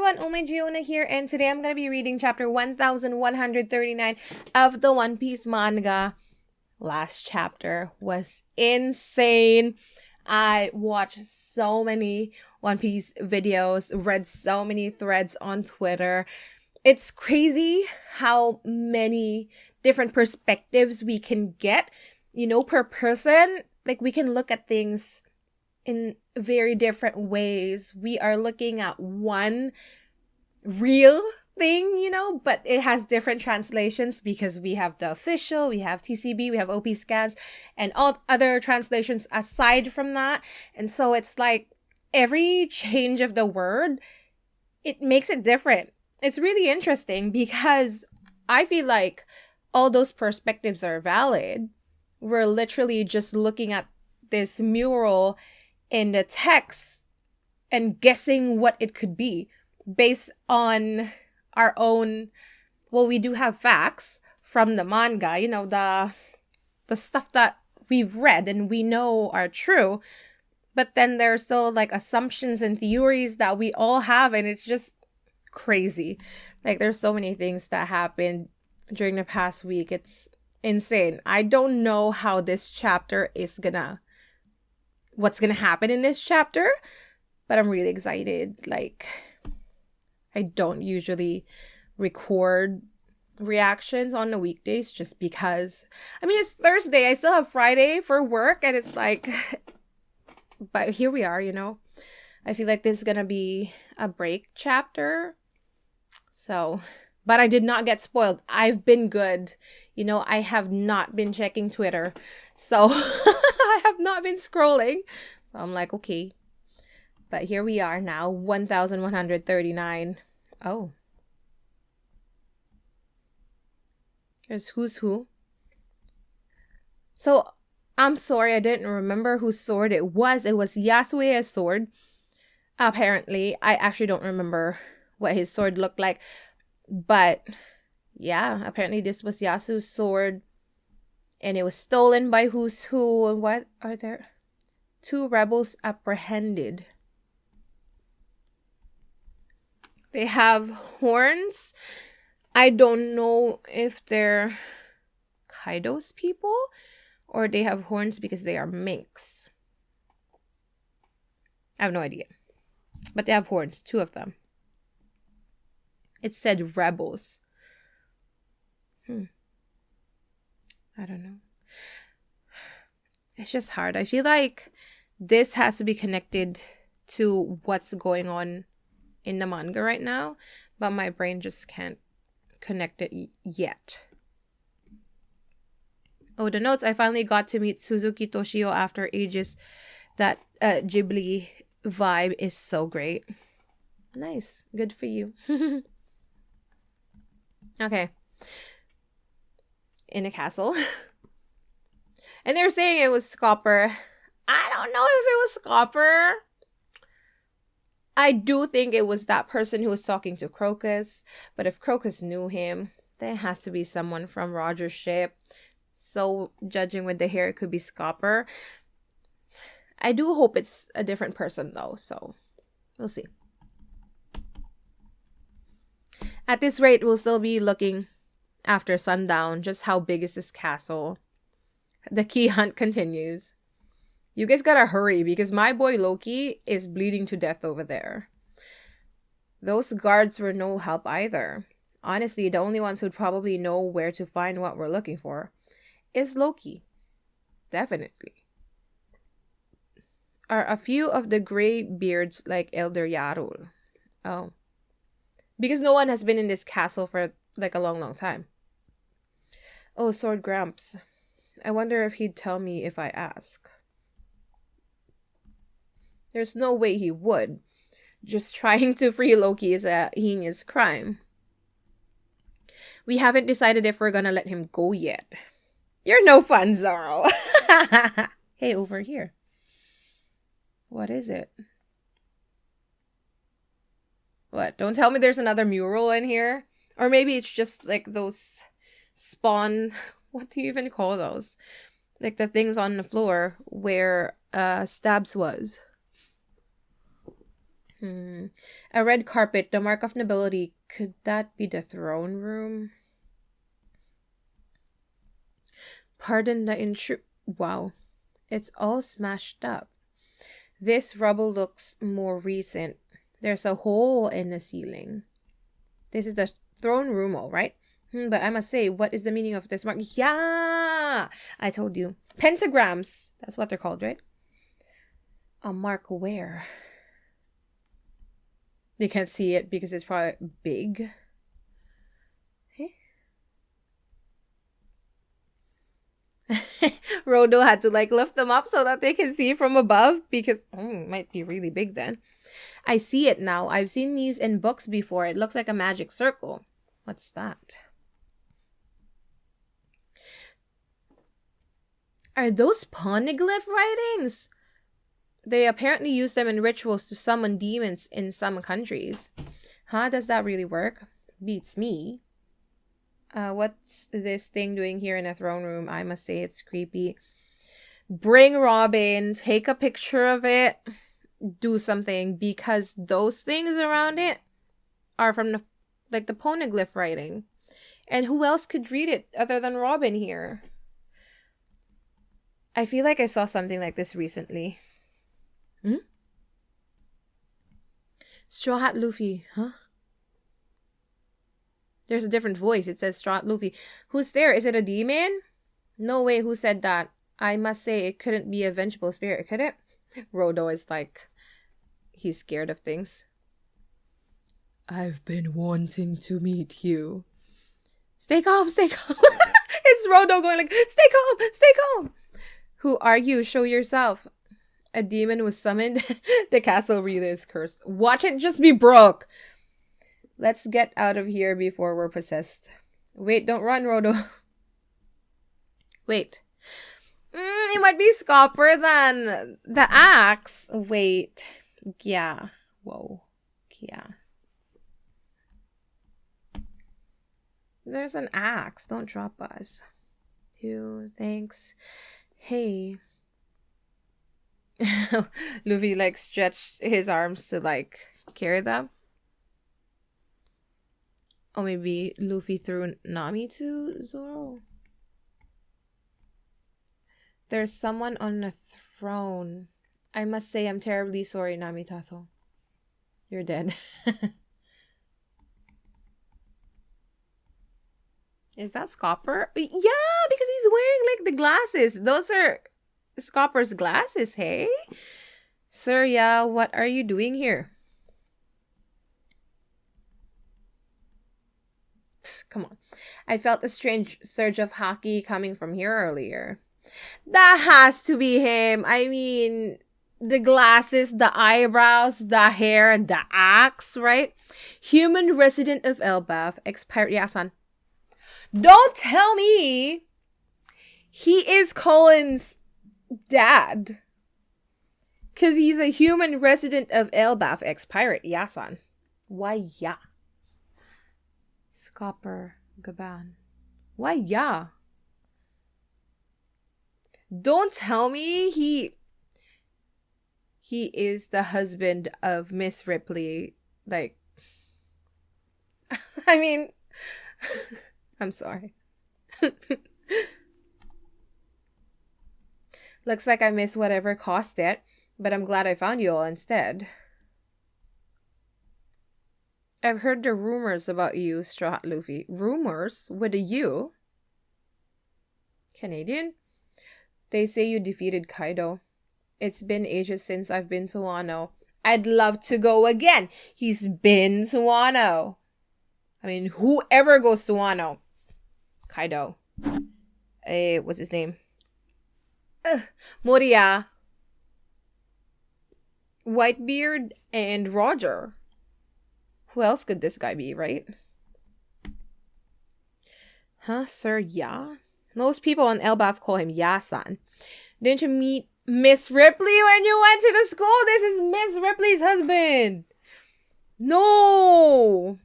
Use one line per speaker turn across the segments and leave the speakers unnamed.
everyone, Giona here, and today I'm going to be reading chapter 1139 of the One Piece manga. Last chapter was insane. I watched so many One Piece videos, read so many threads on Twitter. It's crazy how many different perspectives we can get, per person. Like, we can look at things in very different ways. We are looking at one real thing, but it has different translations because we have the official, we have TCB, we have OP scans, and all other translations aside from that. And so it's like every change of the word, it makes it different. It's really interesting because I feel like all those perspectives are valid. We're literally just looking at this mural in the text and guessing what it could be based on our own. Well, we do have facts from the manga, the stuff that we've read and we know are true, but then there's still like assumptions and theories that we all have, and it's just crazy. Like, there's so many things that happened during the past week. It's insane. I don't know how this chapter is what's gonna happen in this chapter, but I'm really excited. Like, I don't usually record reactions on the weekdays just because, it's Thursday. I still have Friday for work, and it's like, but here we are, I feel like this is gonna be a break chapter. So, but I did not get spoiled. I've been good. I have not been checking Twitter. So I have not been scrolling. So I'm like, okay. But here we are now, 1139. Oh. Here's who's who. So, I'm sorry, I didn't remember whose sword it was. It was Yasue's sword. Apparently, I actually don't remember what his sword looked like. But, yeah, apparently this was Yasuo's sword. And it was stolen by who's who. And what are there? 2 rebels apprehended. They have horns. I don't know if they're Kaido's people or they have horns because they are minks. I have no idea. But they have horns, 2 of them. It said rebels. I don't know. It's just hard. I feel like this has to be connected to what's going on in the manga right now, but my brain just can't connect it yet. Oh, the notes. I finally got to meet Suzuki Toshio after ages. That Ghibli vibe is so great. Nice. Good for you. Okay. In a castle. And they're saying it was Scopper. I don't know if it was Scopper. I do think it was that person who was talking to Crocus. But if Crocus knew him, there has to be someone from Roger's ship. So, judging with the hair, it could be Scopper. I do hope it's a different person, though. So, we'll see. At this rate, we'll still be looking after sundown. Just how big is this castle? The key hunt continues. You guys gotta hurry because my boy Loki is bleeding to death over there. Those guards were no help either. Honestly, the only ones who'd probably know where to find what we're looking for is Loki. Definitely. Are a few of the gray beards like Elder Yarul? Oh. Because no one has been in this castle for like a long time. Oh, Sword Gramps. I wonder if he'd tell me if I ask. There's no way he would. Just trying to free Loki is a heinous crime. We haven't decided if we're gonna let him go yet. You're no fun, Zoro. Hey, over here. What is it? What? Don't tell me there's another mural in here. Or maybe it's just like those spawn... What do you even call those? Like the things on the floor where Stabs was. A red carpet, the mark of nobility. Could that be the throne room? Pardon the intrusion. Wow. It's all smashed up. This rubble looks more recent. There's a hole in the ceiling. This is the throne room, all right? But I must say, what is the meaning of this mark? Yeah! I told you. Pentagrams. That's what they're called, right? A mark where? You can't see it because it's probably big. Rodo had to lift them up so that they can see from above because it might be really big then. I see it now. I've seen these in books before. It looks like a magic circle. What's that? Are those poneglyph writings? They apparently use them in rituals to summon demons in some countries. Huh? Does that really work? Beats me. What's this thing doing here in a throne room? I must say it's creepy. Bring Robin. Take a picture of it. Do something because those things around it are from the poneglyph writing. And who else could read it other than Robin here? I feel like I saw something like this recently. Straw Hat Luffy, huh? There's a different voice. It says Straw Hat Luffy. Who's there? Is it a demon? No way. Who said that? I must say it couldn't be a vengeful spirit, could it? Rodo is he's scared of things. I've been wanting to meet you. Stay calm, stay calm. It's Rodo going stay calm, stay calm. Who are you? Show yourself. A demon was summoned. The castle really is cursed. Watch it just be broke. Let's get out of here before we're possessed. Wait, don't run, Rodo. Wait. It might be Scopper than the axe. Wait. Yeah. Whoa. Yeah. There's an axe. Don't drop us. 2, thanks. Hey. Luffy stretched his arms to carry them. Or maybe Luffy threw Nami to Zoro. There's someone on the throne. I must say I'm terribly sorry, Namitaso. You're dead. Is that Scopper? Yeah, because he's wearing the glasses. Those are Scopper's glasses, hey? Sir, yeah, what are you doing here? Come on. I felt a strange surge of haki coming from here earlier. That has to be him. I mean, the glasses, the eyebrows, the hair, the axe, right? Human resident of Elbaf, expired Yasan. Don't tell me he is Colin's dad. Because he's a human resident of Elbaf, ex-pirate Yasan. Why, yeah. Scopper Gaban. Why, yeah. Don't tell me he is the husband of Miss Ripley. I mean, I'm sorry. Looks like I missed whatever caused it, but I'm glad I found you all instead. I've heard the rumors about you, Straw Hat Luffy. Rumors? With a U? Canadian? They say you defeated Kaido. It's been ages since I've been to Wano. I'd love to go again. He's been to Wano. I mean, whoever goes to Wano. Kaido. What's his name? Moria. Whitebeard and Roger. Who else could this guy be, right? Huh, sir? Yeah? Most people on Elbaf call him Yasan. Didn't you meet Miss Ripley when you went to the school? This is Miss Ripley's husband. No.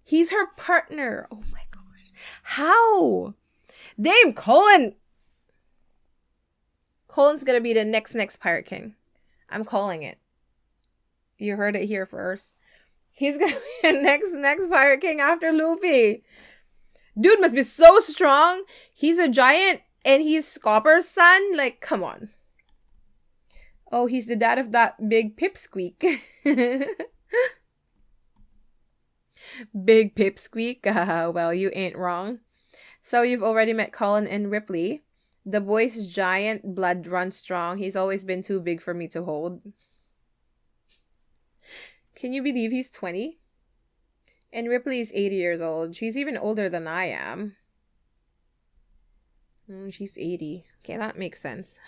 He's her partner. Oh my gosh. How? Damn, Colin. Colin's gonna be the next Pirate King. I'm calling it. You heard it here first. He's gonna be the next Pirate King after Luffy. Dude must be so strong. He's a giant and he's Scopper's son. Like, come on. Oh, he's the dad of that big pipsqueak. Big pipsqueak. Well, you ain't wrong. So you've already met Colin and Ripley. The boy's giant, blood runs strong. He's always been too big for me to hold. Can you believe he's 20? And Ripley is 80 years old. She's even older than I am. She's 80. Okay, that makes sense.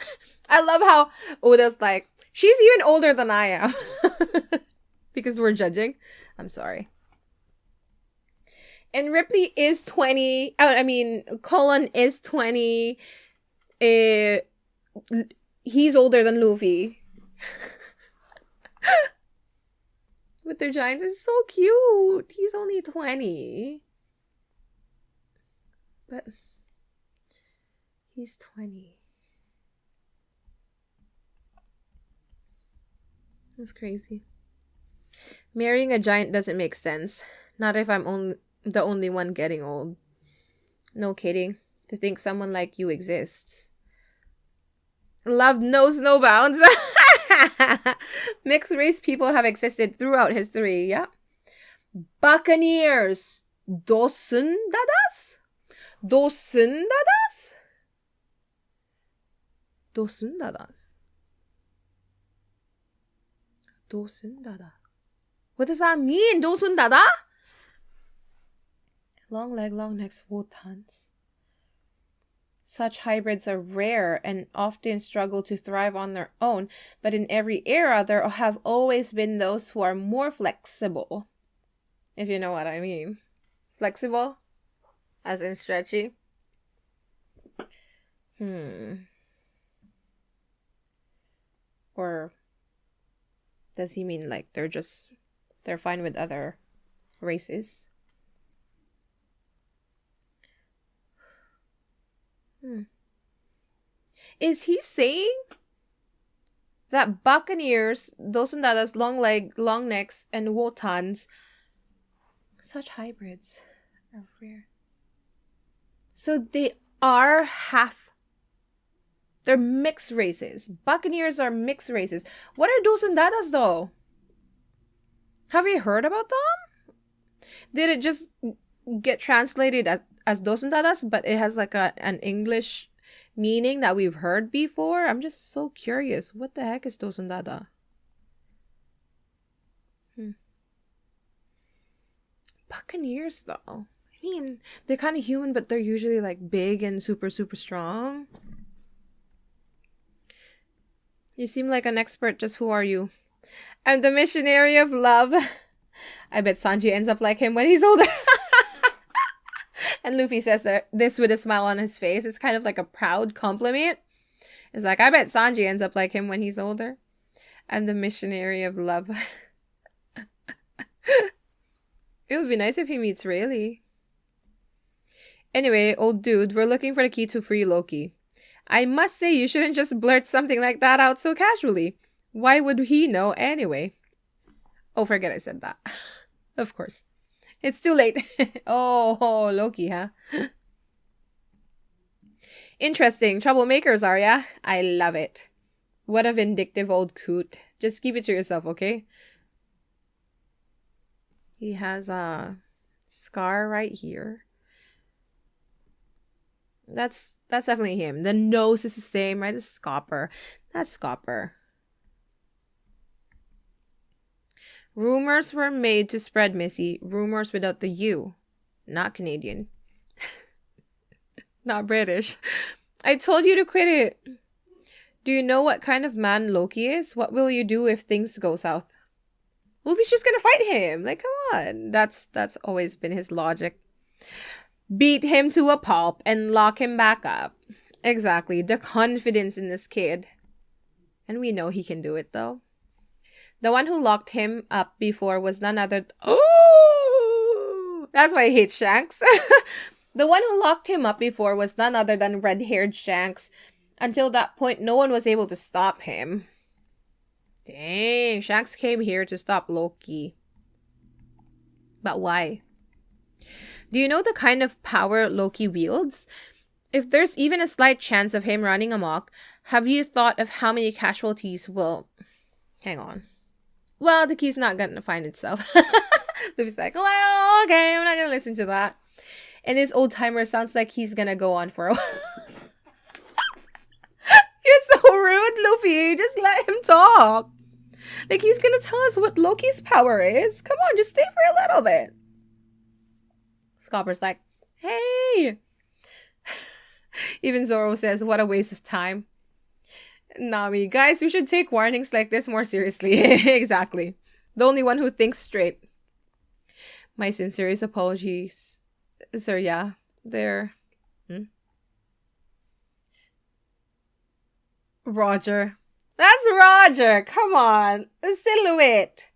I love how Oda's like, she's even older than I am. Because we're judging. I'm sorry. And Ripley is 20. Colin is 20. He's older than Luffy. With their giants, it's so cute. He's only 20. But he's 20. That's crazy. Marrying a giant doesn't make sense. Not if I'm the only one getting old. No kidding. To think someone like you exists. Love knows no bounds. Mixed race people have existed throughout history, yeah. Buccaneers. Dosundadas? Dosundadas? Dosundadas. Dosundada. What does that mean? Dosundada? Long leg, long necks, wotans. Such hybrids are rare and often struggle to thrive on their own, but in every era there have always been those who are more flexible. If you know what I mean. Flexible? As in stretchy? Or does he mean like they're fine with other races? Is he saying that buccaneers, dosundadas, long leg, long necks, and wotans, such hybrids are rare? So they're mixed races. Buccaneers are mixed races. What are dosundadas though? Have you heard about them? Did it just get translated as dosundadas, but it has like an English meaning that we've heard before? I'm just so curious. What the heck is dosundada? Buccaneers, though. I mean, they're kind of human, but they're usually like big and super, super strong. You seem like an expert. Just who are you? I'm the missionary of love. I bet Sanji ends up like him when he's older. And Luffy says this with a smile on his face. It's kind of like a proud compliment. It's like, I bet Sanji ends up like him when he's older. I'm the missionary of love. It would be nice if he meets Rayleigh. Anyway, old dude, we're looking for the key to free Loki. I must say you shouldn't just blurt something like that out so casually. Why would he know anyway? Oh, forget I said that. Of course. It's too late. Oh, Loki, huh? Interesting. Troublemakers, are ya? I love it. What a vindictive old coot. Just keep it to yourself, okay? He has a scar right here. That's definitely him. The nose is the same, right? It's Scopper. That's Scopper. Rumors were made to spread, Missy. Rumors without the U. Not Canadian. Not British. I told you to quit it. Do you know what kind of man Loki is? What will you do if things go south? Luffy's just gonna fight him. Like, come on. That's always been his logic. Beat him to a pulp and lock him back up. Exactly. The confidence in this kid. And we know he can do it, though. The one who locked him up before was none other... Oh! That's why I hate Shanks. The one who locked him up before was none other than red-haired Shanks. Until that point, no one was able to stop him. Dang, Shanks came here to stop Loki. But why? Do you know the kind of power Loki wields? If there's even a slight chance of him running amok, have you thought of how many casualties will... Hang on. Well, the key's not gonna find itself. Luffy's like, well, okay, I'm not gonna listen to that. And this old timer sounds like he's gonna go on for a while. You're so rude, Luffy. Just let him talk. Like, he's gonna tell us what Loki's power is. Come on, just stay for a little bit. Scopper's like, hey. Even Zoro says, what a waste of time. Nami, guys, we should take warnings like this more seriously. Exactly. The only one who thinks straight. My sincerest apologies. Sir, yeah. They're... Roger. That's Roger. Come on. A silhouette.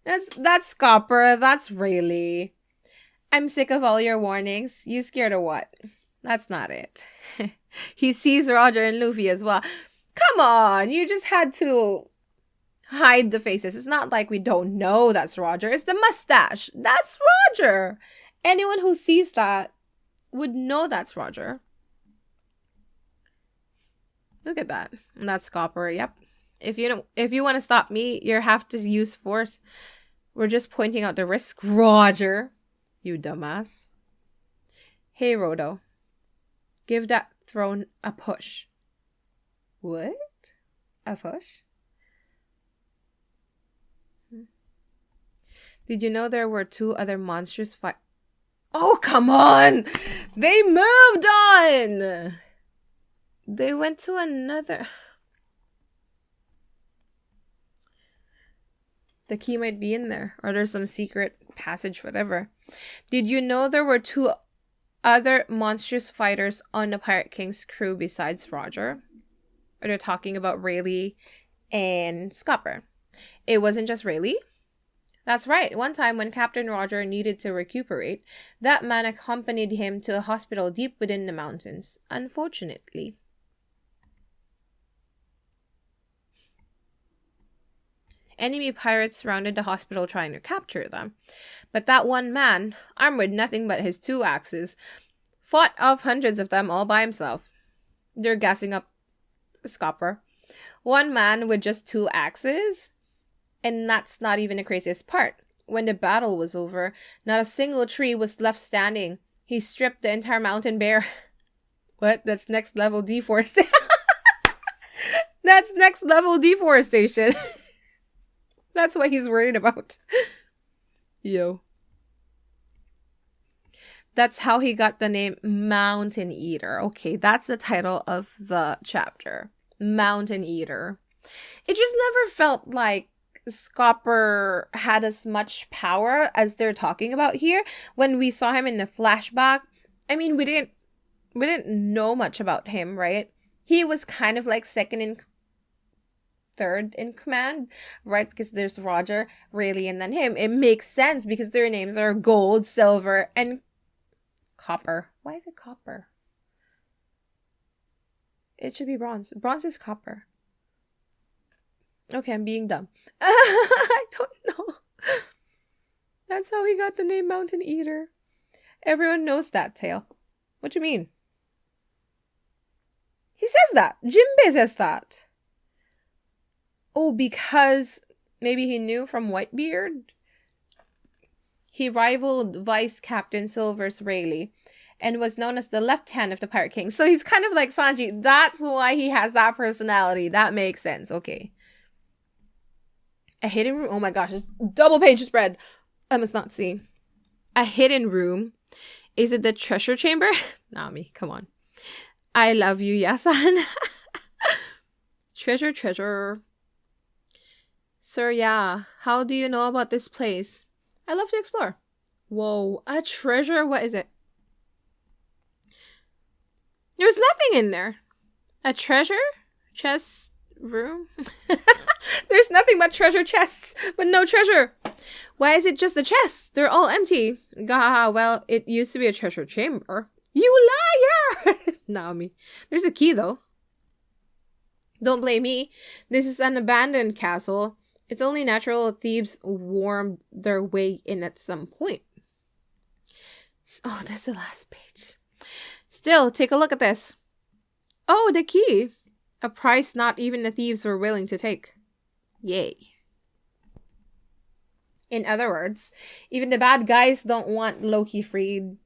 That's Scopper. That's Rayleigh. I'm sick of all your warnings. You scared of what? That's not it. He sees Roger and Luffy as well. Come on. You just had to hide the faces. It's not like we don't know that's Roger. It's the mustache. That's Roger. Anyone who sees that would know that's Roger. Look at that. And that's Scopper. Yep. If you want to stop me, you have to use force. We're just pointing out the risk. Roger. You dumbass. Hey, Rodo. Give that throne a push. What? A push? Did you know there were 2 other monstrous fight? Oh, come on! They moved on! They went to another... The key might be in there. Or there's some secret passage, whatever. Did you know there were 2 other monstrous fighters on the Pirate King's crew besides Roger? Or they're talking about Rayleigh and Scopper. It wasn't just Rayleigh. That's right. One time when Captain Roger needed to recuperate, that man accompanied him to a hospital deep within the mountains. Unfortunately. Enemy pirates surrounded the hospital trying to capture them. But that one man, armed with nothing but his 2 axes, fought off hundreds of them all by himself. They're gassing up Scopper. One man with just 2 axes? And that's not even the craziest part. When the battle was over, not a single tree was left standing. He stripped the entire mountain bare. What? That's next level deforestation. That's next level deforestation. That's what he's worried about. Yo. That's how he got the name Mountain Eater. Okay, that's the title of the chapter. Mountain Eater. It just never felt like Scopper had as much power as they're talking about here. When we saw him in the flashback, I mean, we didn't know much about him, right? He was kind of like third in command, right? Because there's Roger, Rayleigh, and then him. It makes sense because their names are gold, silver, and copper. Why is it copper? It should be bronze. Bronze is copper. Okay, I'm being dumb. I don't know. That's how he got the name Mountain Eater. Everyone knows that tale. What do you mean? He says that. Jinbei says that. Oh, because maybe he knew from Whitebeard? He rivaled Vice Captain Silver's Rayleigh and was known as the left hand of the Pirate King. So he's kind of like Sanji. That's why he has that personality. That makes sense. Okay. A hidden room. Oh my gosh. It's double page spread. I must not see. A hidden room. Is it the treasure chamber? Nami, come on. I love you, Yasan. Treasure. Sir, yeah. How do you know about this place? I love to explore. Whoa, a treasure? What is it? There's nothing in there. A treasure? Chest room? There's nothing but treasure chests, but no treasure. Why is it just a chest? They're all empty. Gah, well, it used to be a treasure chamber. You liar! Naomi. There's a key, though. Don't blame me. This is an abandoned castle. It's only natural thieves worm their way in at some point. Oh, that's the last page. Still, take a look at this. Oh, the key. A price not even the thieves were willing to take. Yay. In other words, even the bad guys don't want Loki freed.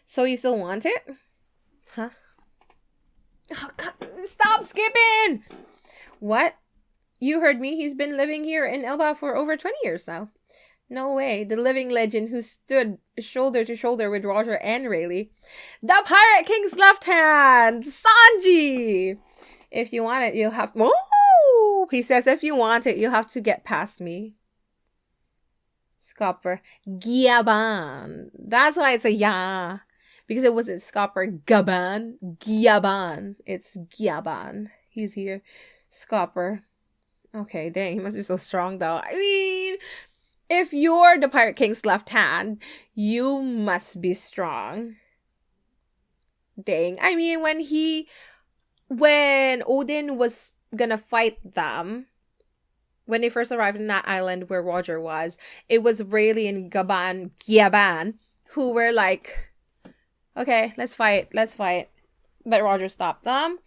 So you still want it? Huh? Oh, God, stop skipping! What? You heard me. He's been living here in Elba for over 20 years now. No way. The living legend who stood shoulder to shoulder with Roger and Rayleigh. The Pirate King's left hand! Sanji! If you want it, you'll have... Whoa! He says if you want it, you'll have to get past me. Scopper. Giaban. That's why it's a ya. Because it wasn't Scopper Gaban. Giaban. It's Giaban. He's here. Scopper. Okay, dang. He must be so strong though. I mean... If you're the Pirate King's left hand, you must be strong. Dang. I mean, when Odin was gonna fight them, when they first arrived in that island where Roger was, it was Rayleigh and Giaban, who were like, okay, let's fight. But Roger stopped them.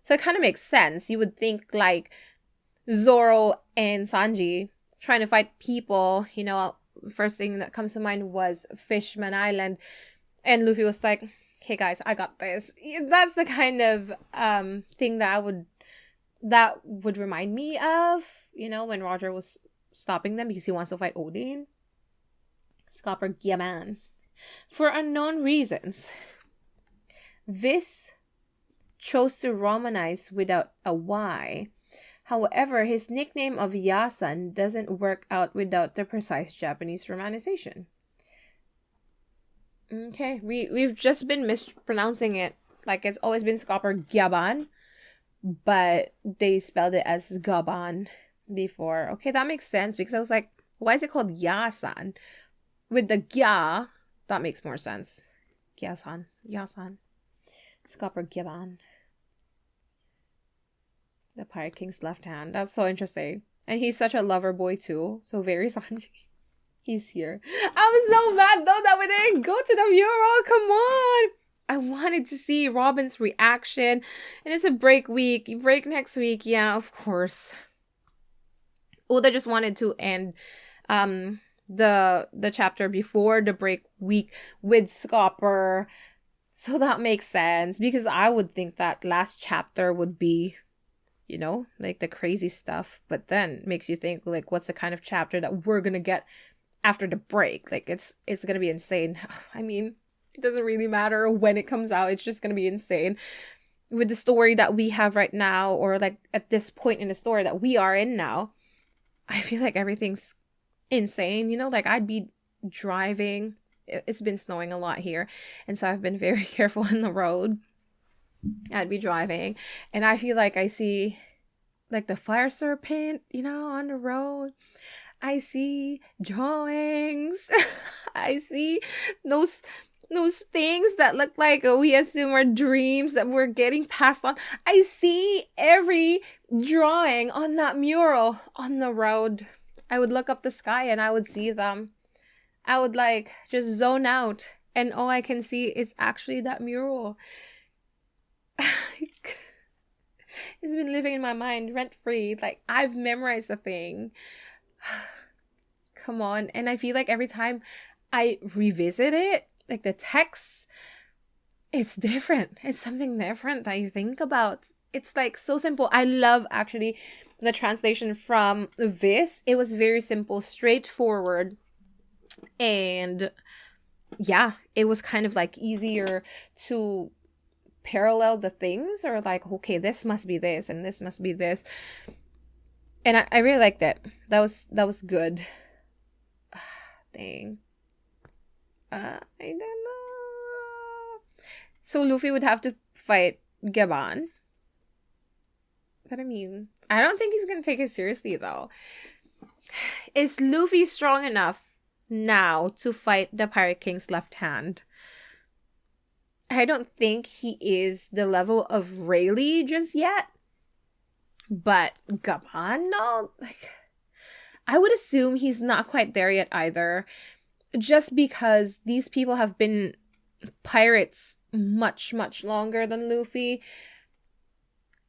So it kind of makes sense. You would think like Zoro and Sanji trying to fight people, you know, first thing that comes to mind was Fishman Island. And Luffy was like, okay guys, I got this. That's the kind of thing that would remind me of, you know, when Roger was stopping them because he wants to fight Odin. Scopper Giaman. For unknown reasons, Viz chose to romanize without a Y. However, his nickname of Yasan doesn't work out without the precise Japanese romanization. Okay, we've just been mispronouncing it. Like, it's always been Scopper Gyaban, but they spelled it as Gaban before. Okay, that makes sense because I was like, why is it called Yasan? With the Gya, that makes more sense. Yasan. Scopper Gyaban. The Pirate King's left hand. That's so interesting. And he's such a lover boy too. So very Sanji. He's here. I was so mad though that we didn't go to the mural. Come on. I wanted to see Robin's reaction. And it's a break week. Break next week. Yeah, of course. Oda just wanted to end the chapter before the break week with Scopper. So that makes sense. Because I would think that last chapter would be, you know, like the crazy stuff, but then makes you think like what's the kind of chapter that we're gonna get after the break. Like it's gonna be insane. I mean, it doesn't really matter when it comes out, it's just gonna be insane with the story that we have right now, or like at this point in the story that we are in now. I feel like everything's insane, you know, like I'd be driving. It's been snowing a lot here, and so I've been very careful on the road. I'd be driving and I feel like I see like the fire serpent, you know, on the road. I see drawings. I see those things that look like we assume are dreams that we're getting passed on. I see every drawing on that mural on the road. I would look up the sky and I would see them. I would like just zone out and all I can see is actually that mural. It's been living in my mind rent free. Like I've memorized the thing. Come on. And I feel like every time I revisit it, like the text, it's different. It's something different that you think about. It's like so simple. I love actually the translation from Viz. It was very simple, straightforward. And yeah, it was kind of like easier to parallel the things, or like, okay, this must be this and this must be this, and I really liked it. That was good. Dang. I don't know. So Luffy would have to fight Gaban, but I mean, I don't think he's gonna take it seriously though. Is Luffy strong enough now to fight the Pirate King's left hand? I don't think he is the level of Rayleigh just yet. But Gaban, no, like, I would assume he's not quite there yet either. Just because these people have been pirates much, much longer than Luffy.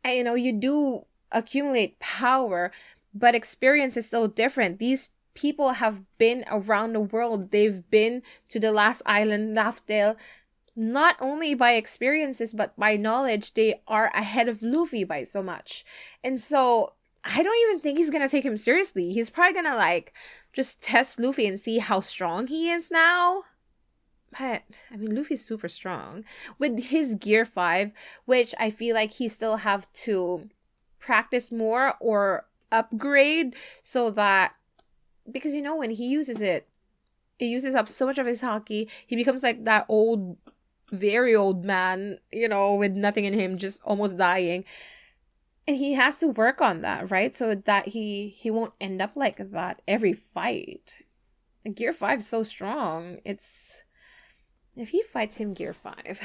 And, you know, you do accumulate power, but experience is still different. These people have been around the world. They've been to the last island, Laughdale. Not only by experiences, but by knowledge, they are ahead of Luffy by so much. And so, I don't even think he's gonna take him seriously. He's probably gonna, like, just test Luffy and see how strong he is now. But, I mean, Luffy's super strong. With his Gear 5, which I feel like he still have to practice more or upgrade so that... Because, you know, when he uses it, it uses up so much of his haki. He becomes like that old, very old man, you know, with nothing in him, just almost dying. And he has to work on that, right? So that he won't end up like that every fight. Gear 5 is so strong. It's... If he fights him Gear 5...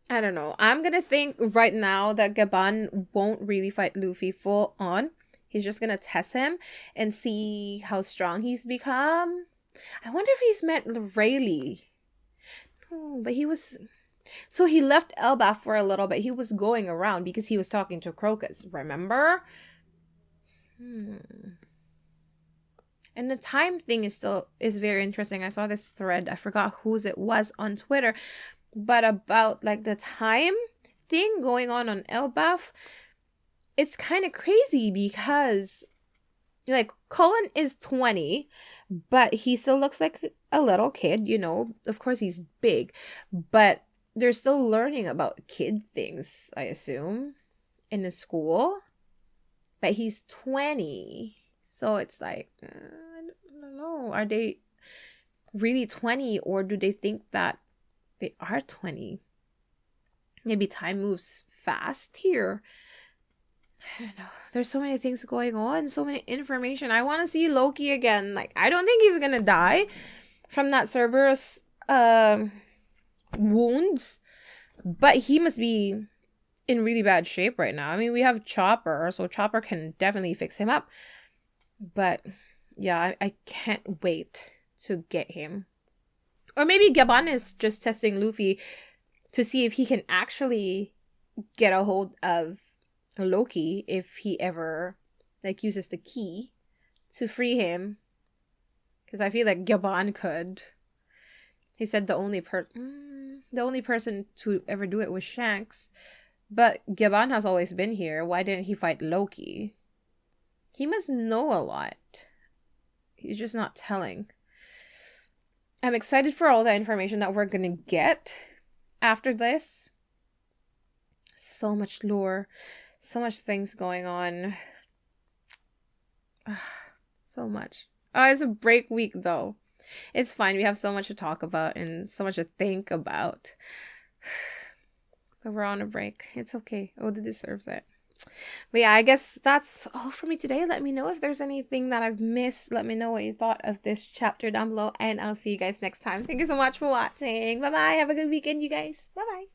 I don't know. I'm gonna think right now that Gaban won't really fight Luffy full on. He's just gonna test him and see how strong he's become. I wonder if he's met Rayleigh. Oh, but he was... So he left Elbaf for a little bit. He was going around because he was talking to Crocus, remember? And the time thing is very interesting. I saw this thread. I forgot whose it was on Twitter. But about like the time thing going on Elbaf, it's kind of crazy because like Cullen is 20, but he still looks like a little kid, you know. Of course he's big, but they're still learning about kid things, I assume, in the school. But he's 20. So it's like, I don't know. Are they really 20 or do they think that they are 20? Maybe time moves fast here. I don't know. There's so many things going on. So many information. I want to see Loki again. Like, I don't think he's going to die from that Cerberus wounds. But he must be in really bad shape right now. I mean, we have Chopper. So Chopper can definitely fix him up. But yeah, I can't wait to get him. Or maybe Gaban is just testing Luffy to see if he can actually get a hold of Loki if he ever like uses the key to free him. Because I feel like Gaban could. He said the only person to ever do it was Shanks. But Gaban has always been here. Why didn't he fight Loki? He must know a lot. He's just not telling. I'm excited for all the information that we're gonna get after this. So much lore. So much things going on. So much. Oh, it's a break week though. It's fine. We have so much to talk about and so much to think about. But we're on a break. It's okay. Oda deserves it. But yeah, I guess that's all for me today. Let me know if there's anything that I've missed. Let me know what you thought of this chapter down below. And I'll see you guys next time. Thank you so much for watching. Bye-bye. Have a good weekend, you guys. Bye-bye.